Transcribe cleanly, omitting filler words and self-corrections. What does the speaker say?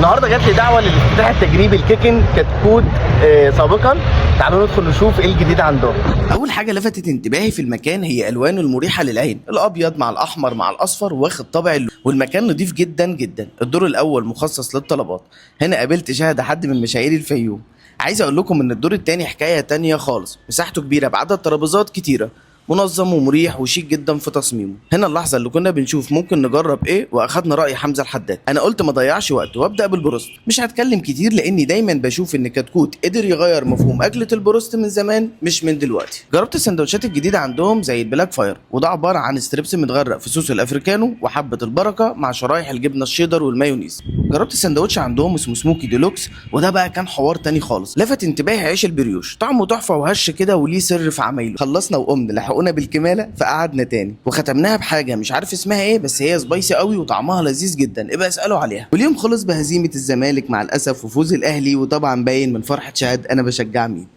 النهارده جات لي دعوه للافتتاح التجريبي الكيكن كتكوت سابقا. تعالوا ندخل نشوف ايه الجديد عندهم. اول حاجه لفتت انتباهي في المكان هي الوانه المريحه للعين، الابيض مع الاحمر مع الاصفر واخد طابع اللون، والمكان نضيف جدا جدا. الدور الاول مخصص للطلبات، هنا قابلت شاهد حد من مشاهير الفيوم. عايز اقول لكم ان الدور التاني حكايه تانية خالص، مساحته كبيره بعدد ترابيزات كتيره، منظم ومريح وشيك جدا في تصميمه. هنا اللحظه اللي كنا بنشوف ممكن نجرب ايه، واخدنا راي حمزه الحداد. انا قلت ما ضيعش وقت وابدا بالبروست. مش هتكلم كتير لاني دايما بشوف ان كتكوت قدر يغير مفهوم اكله البروست من زمان مش من دلوقتي. جربت السندوتشات الجديده عندهم زي البلاك فاير، وده عباره عن ستريبس متغرق في صوص الافريكانو وحبه البركه مع شرايح الجبنه الشيدر والمايونيز. جربت السندوتش عندهم اسمه سموكي ديلوكس، وده بقى كان حوار تاني خالص. لفت انتباهي عيش البريوش، طعمه تحفه وهش كده وليه سر في عمايله. خلصنا وقمنا لحقونا بالكماله فقعدنا تاني، وختمناها بحاجه مش عارف اسمها ايه بس هي سبايسي قوي وطعمها لذيذ جدا، ابقى اسالوا عليها. واليوم خلص بهزيمه الزمالك مع الاسف وفوز الاهلي، وطبعا باين من فرحه شهاد انا بشجع مين.